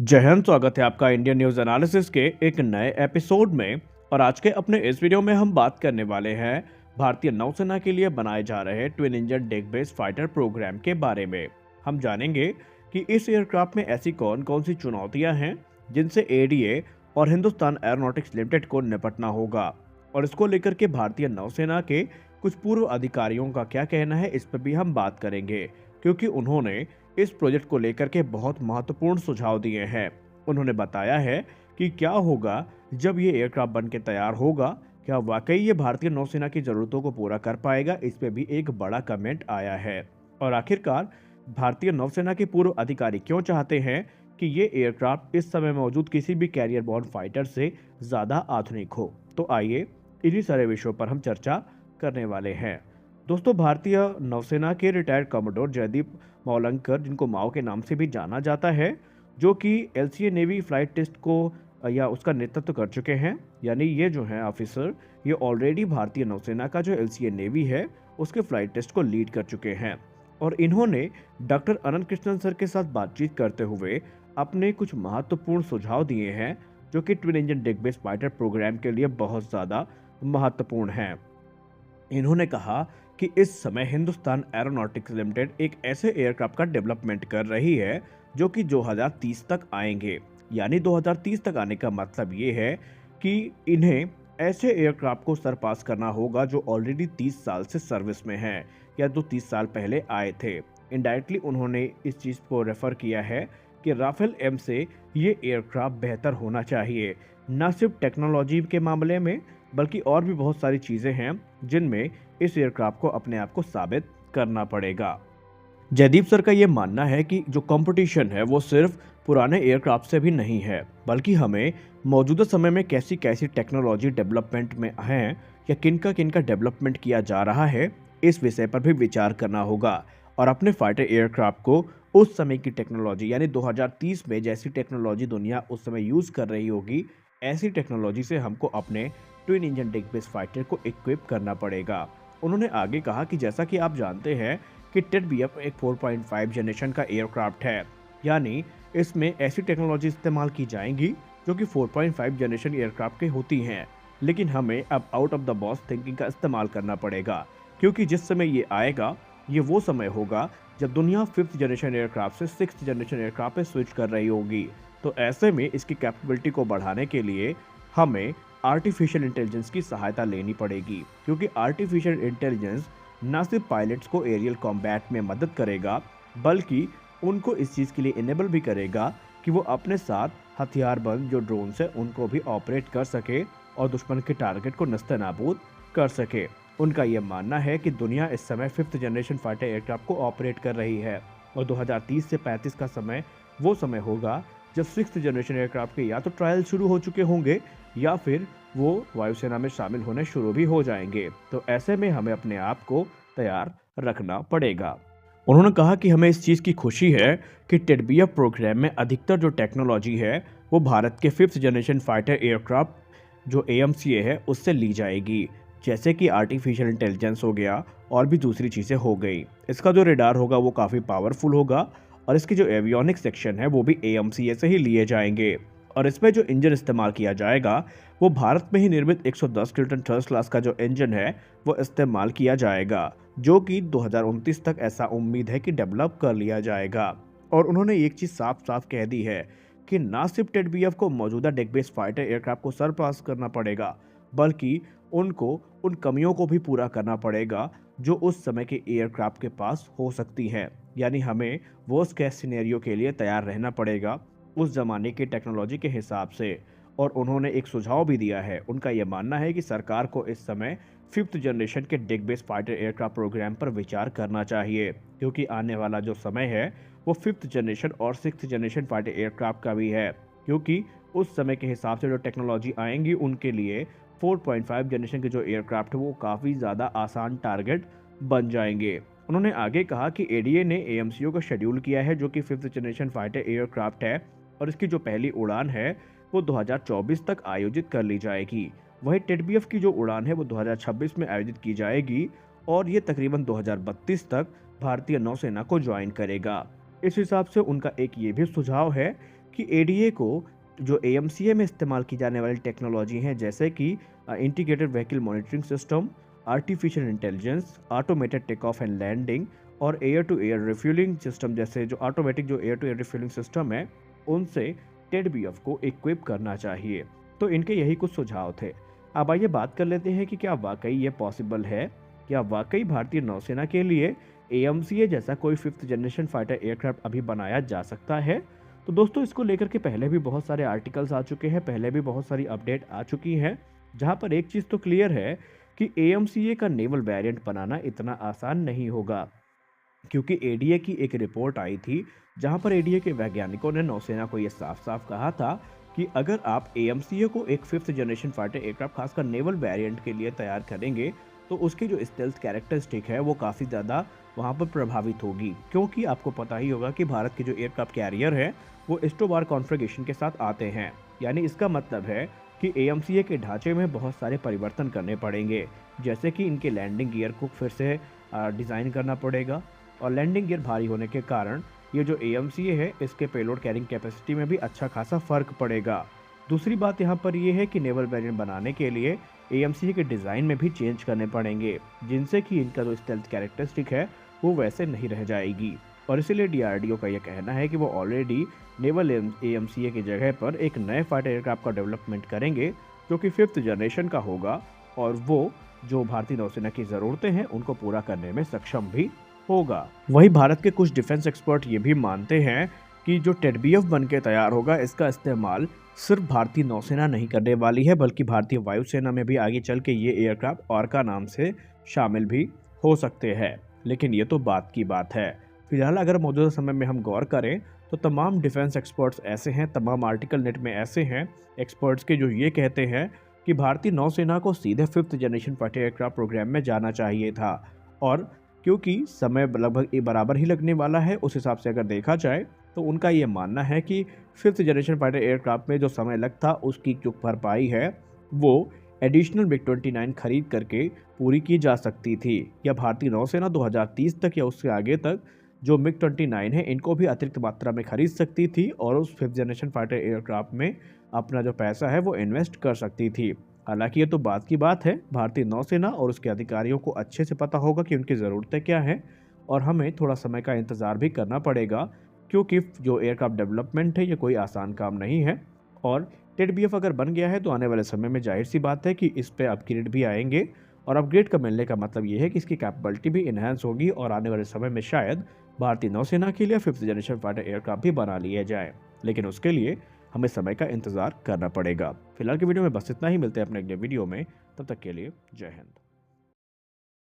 जय हिंद। स्वागत है आपका इंडियन न्यूज एनालिसिस के एक नए एपिसोड में। और आज के अपने इस वीडियो में हम बात करने वाले हैं भारतीय नौसेना के लिए बनाए जा रहे twin engine deck based fighter program के बारे में। हम जानेंगे कि इस एयरक्राफ्ट में ऐसी कौन कौन सी चुनौतियां हैं जिनसे एडीए और हिंदुस्तान एरोनॉटिक्स लिमिटेड को निपटना होगा, और इसको लेकर के भारतीय नौसेना के कुछ पूर्व अधिकारियों का क्या कहना है, इस पर भी हम बात करेंगे, क्योंकि उन्होंने इस प्रोजेक्ट को लेकर के बहुत महत्वपूर्ण सुझाव दिए हैं। उन्होंने बताया है कि क्या होगा जब ये एयरक्राफ्ट बन के तैयार होगा, क्या वाकई ये भारतीय नौसेना की जरूरतों को पूरा कर पाएगा, इस पे भी एक बड़ा कमेंट आया है। और आखिरकार भारतीय नौसेना के पूर्व अधिकारी क्यों चाहते हैं कि ये एयरक्राफ्ट इस समय मौजूद किसी भी कैरियर बॉर्न फाइटर से ज्यादा आधुनिक हो। तो आइए इन्हीं सारे विषयों पर हम चर्चा करने वाले हैं। दोस्तों, भारतीय नौसेना के रिटायर्ड कमोडोर जयदीप मौलंकर, जिनको माओ के नाम से भी जाना जाता है, जो कि एलसीए नेवी फ्लाइट टेस्ट को या उसका नेतृत्व कर चुके हैं। यानी ये जो है ऑफिसर, ये ऑलरेडी भारतीय नौसेना का जो एलसीए नेवी है उसके फ्लाइट टेस्ट को लीड कर चुके हैं। और इन्होंने डॉक्टर अनंत कृष्णन सर के साथ बातचीत करते हुए अपने कुछ महत्वपूर्ण सुझाव दिए हैं, जो कि twin engine deck based fighter program के लिए बहुत ज़्यादा महत्वपूर्ण हैं। इन्होंने कहा कि इस समय हिंदुस्तान एरोनॉटिक्स लिमिटेड एक ऐसे एयरक्राफ्ट का डेवलपमेंट कर रही है जो कि 2030 तक आएंगे। यानी 2030 तक आने का मतलब ये है कि इन्हें ऐसे एयरक्राफ्ट को सरपास करना होगा जो ऑलरेडी 30 साल से सर्विस में हैं, या जो 30 साल पहले आए थे। इनडायरेक्टली उन्होंने इस चीज़ को रेफर किया है कि राफेल एम से ये एयरक्राफ्ट बेहतर होना चाहिए, न सिर्फ टेक्नोलॉजी के मामले में बल्कि और भी बहुत सारी चीज़ें हैं जिनमें इस एयरक्राफ्ट को अपने आप को साबित करना पड़ेगा। जयदीप सर का ये मानना है कि जो कंपटीशन है वो सिर्फ पुराने एयरक्राफ्ट से भी नहीं है, बल्कि हमें मौजूदा समय में कैसी कैसी टेक्नोलॉजी डेवलपमेंट में हैं या किनका डेवलपमेंट किया जा रहा है, इस विषय पर भी विचार करना होगा। और अपने फाइटर एयरक्राफ्ट को उस समय की टेक्नोलॉजी यानी 2030 में जैसी टेक्नोलॉजी दुनिया उस समय यूज़ कर रही होगी, ऐसी टेक्नोलॉजी से हमको अपने twin engine deck based fighter को इक्विप करना पड़ेगा। उन्होंने आगे कहा कि जैसा कि आप जानते हैं कि टेडबीएफ एक 4.5 जनरेशन का एयरक्राफ्ट है, यानी इसमें ऐसी टेक्नोलॉजी इस्तेमाल की जाएंगी जो कि 4.5 जनरेशन एयरक्राफ्ट के होती हैं। लेकिन हमें अब out of the box thinking का इस्तेमाल करना पड़ेगा, क्योंकि जिस समय ये आएगा ये वो समय होगा जब दुनिया 5th जनरेशन एयरक्राफ्ट से 6th जनरेशन एयरक्राफ्ट पे स्विच कर रही होगी। तो ऐसे में इसकी कैपेबिलिटी को बढ़ाने के लिए हमें आर्टिफिशियल इंटेलिजेंस की सहायता लेनी पड़ेगी, क्योंकि आर्टिफिशियल इंटेलिजेंस न सिर्फ पायलट्स को एरियल कॉम्बैट में मदद करेगा, बल्कि उनको इस चीज़ के लिए इनेबल भी करेगा कि वो अपने साथ हथियारबंद जो ड्रोन्स है उनको भी ऑपरेट कर सके और दुश्मन के टारगेट को नस्ते-नाबूद कर सके। उनका ये मानना है कि दुनिया इस समय 5th जनरेशन फाइटर एयरक्राफ्ट को ऑपरेट कर रही है, और 2030 से 35 का समय वो समय होगा जब 6th जनरेशन एयरक्राफ्ट के या तो ट्रायल शुरू हो चुके होंगे या फिर वो वायुसेना में शामिल होने शुरू भी हो जाएंगे। तो ऐसे में हमें अपने आप को तैयार रखना पड़ेगा। उन्होंने कहा कि हमें इस चीज़ की खुशी है कि टेडबीएफ प्रोग्राम में अधिकतर जो टेक्नोलॉजी है वो भारत के 5th जनरेशन फाइटर एयरक्राफ्ट जो एएमसीए है उससे ली जाएगी, जैसे कि आर्टिफिशियल इंटेलिजेंस हो गया और भी दूसरी चीज़ें हो गई। इसका जो रेडार होगा वो काफ़ी पावरफुल होगा, और इसकी जो एवियोनिक सेक्शन है वो भी एएमसीए से ही लिए जाएंगे। और इसमें जो इंजन इस्तेमाल किया जाएगा वो भारत में ही निर्मित 110 किलोटन थर्स्ट क्लास का जो इंजन है वो इस्तेमाल किया जाएगा, जो कि 2029 तक ऐसा उम्मीद है कि डेवलप कर लिया जाएगा। और उन्होंने एक चीज़ साफ साफ कह दी है कि ना सिर्फ टेडबीएफ को मौजूदा डेक बेस्ड फाइटर एयरक्राफ्ट को सरपास करना पड़ेगा, बल्कि उनको उन कमियों को भी पूरा करना पड़ेगा जो उस समय के एयरक्राफ्ट के पास हो सकती हैं। यानी हमें वर्स्ट केस सिनेरियो के लिए तैयार रहना पड़ेगा उस जमाने की टेक्नोलॉजी के हिसाब से। और उन्होंने एक सुझाव भी दिया है। उनका यह मानना है कि सरकार को इस समय 5th जनरेशन के deck based fighter aircraft program पर विचार करना चाहिए, क्योंकि आने वाला जो समय है वो 5th जनरेशन और 6th जनरेशन फाइटर एयरक्राफ्ट का भी है, क्योंकि उस समय के हिसाब से जो टेक्नोलॉजी आएंगी उनके लिए 4.5 जनरेशन के जो एयरक्राफ्ट है वो काफ़ी ज़्यादा आसान टारगेट बन जाएंगे। उन्होंने आगे कहा कि एडीए ने एएमसीओ का शेड्यूल किया है जो कि 5th जनरेशन फाइटर एयरक्राफ्ट है, और इसकी जो पहली उड़ान है वो 2024 तक आयोजित कर ली जाएगी। वहीं टेडबीएफ की जो उड़ान है वो 2026 में आयोजित की जाएगी, और ये तकरीबन 2032 तक भारतीय नौसेना को ज्वाइन करेगा। इस हिसाब से उनका एक ये भी सुझाव है कि एडीए को जो एएमसीए में इस्तेमाल की जाने वाली टेक्नोलॉजी हैं, जैसे कि integrated vehicle monitoring system, artificial intelligence, automated take off and landing और air to air refuelling system, जैसे जो ऑटोमेटिक जो air to air refuelling system है, उनसे टेडबीएफ को इक्विप करना चाहिए। तो इनके यही कुछ सुझाव थे। अब आइए बात कर लेते हैं कि क्या वाकई ये पॉसिबल है, क्या वाकई भारतीय नौसेना के लिए एएमसीए जैसा कोई फिफ्थ जनरेशन फाइटर एयरक्राफ्ट अभी बनाया जा सकता है। तो दोस्तों, इसको लेकर के पहले भी बहुत सारे आर्टिकल्स आ चुके हैं, पहले भी बहुत सारी अपडेट आ चुकी हैं, जहां पर एक चीज़ तो क्लियर है कि एएमसीए का नेवल वेरिएंट बनाना इतना आसान नहीं होगा, क्योंकि एडीए की एक रिपोर्ट आई थी जहां पर एडीए के वैज्ञानिकों ने नौसेना को यह साफ साफ कहा था कि अगर आप एएमसीए को एक फिफ्थ जनरेशन फाइटर एयरक्राफ्ट खासकर नेवल वेरिएंट के लिए तैयार करेंगे, तो उसकी जो स्टेल्थ कैरेक्टरिस्टिक है वो काफ़ी ज़्यादा वहाँ पर प्रभावित होगी, क्योंकि आपको पता ही होगा कि भारत के जो एयरक्राफ्ट कैरियर है वो एस्टोबार कॉन्फ़िगरेशन के साथ आते हैं। यानी इसका मतलब है कि एएमसीए के ढांचे में बहुत सारे परिवर्तन करने पड़ेंगे, जैसे कि इनके लैंडिंग गियर को फिर से डिज़ाइन करना पड़ेगा, और लैंडिंग गियर भारी होने के कारण ये जो एएमसीए है इसके पेलोड कैरिंग कैपेसिटी में भी अच्छा खासा फर्क पड़ेगा। दूसरी बात यहाँ पर ये है कि नेवल वेरिएंट बनाने के लिए एएमसीए के डिज़ाइन में भी चेंज करने पड़ेंगे, जिनसे कि इनका जो स्टेल्थ कैरेक्टरिस्टिक है वो वैसे नहीं रह जाएगी। और इसीलिए डीआरडीओ का यह कहना है कि वो ऑलरेडी नेवल एएमसीए की जगह पर एक नए फाइटर एयरक्राफ्ट का डेवलपमेंट करेंगे, जो कि फिफ्थ जनरेशन का होगा, और वो जो भारतीय नौसेना की ज़रूरतें हैं उनको पूरा करने में सक्षम भी होगा। वहीं भारत के कुछ डिफेंस एक्सपर्ट ये भी मानते हैं कि जो टेडबीएफ बन के तैयार होगा, इसका इस्तेमाल सिर्फ भारतीय नौसेना नहीं करने वाली है, बल्कि भारतीय वायुसेना में भी आगे चल के ये एयरक्राफ्ट ऑर्का नाम से शामिल भी हो सकते हैं। लेकिन ये तो बात की बात है। फिलहाल अगर मौजूदा समय में हम गौर करें तो तमाम डिफेंस एक्सपर्ट्स ऐसे हैं, तमाम आर्टिकल नेट में ऐसे हैं एक्सपर्ट्स के जो ये कहते हैं कि भारतीय नौसेना को सीधे fifth generation fighter aircraft program में जाना चाहिए था, और क्योंकि समय लगभग बराबर ही लगने वाला है, उस हिसाब से अगर देखा जाए तो उनका ये मानना है कि फिफ्थ जनरेशन फाइटर एयरक्राफ्ट में जो समय लगता उसकी जो भरपाई है वो एडिशनल मिग-29 खरीद करके पूरी की जा सकती थी, या भारतीय नौसेना 2030 तक या उससे आगे तक जो मिग-29 है इनको भी अतिरिक्त मात्रा में खरीद सकती थी और उस फिफ्थ जनरेशन फाइटर एयरक्राफ्ट में अपना जो पैसा है वो इन्वेस्ट कर सकती थी। हालांकि ये तो बात की बात है, भारतीय नौसेना और उसके अधिकारियों को अच्छे से पता होगा कि उनकी ज़रूरतें क्या हैं, और हमें थोड़ा समय का इंतज़ार भी करना पड़ेगा, क्योंकि जो एयरक्राफ्ट डेवलपमेंट है ये कोई आसान काम नहीं है। और टेडबीएफ अगर बन गया है तो आने वाले समय में जाहिर सी बात है कि इस पे अपग्रेड भी आएंगे, और अपग्रेड का मिलने का मतलब ये है कि इसकी कैपेबिलिटी भी इन्हांस होगी, और आने वाले समय में शायद भारतीय नौसेना के लिए फिफ्थ जनरेशन फाइटर एयरक्राफ्ट भी बना लिए जाए। लेकिन उसके लिए हमें समय का इंतज़ार करना पड़ेगा। फिलहाल की वीडियो में बस इतना ही, मिलते हैं अपने अगले वीडियो में, तब तक के लिए जय हिंद।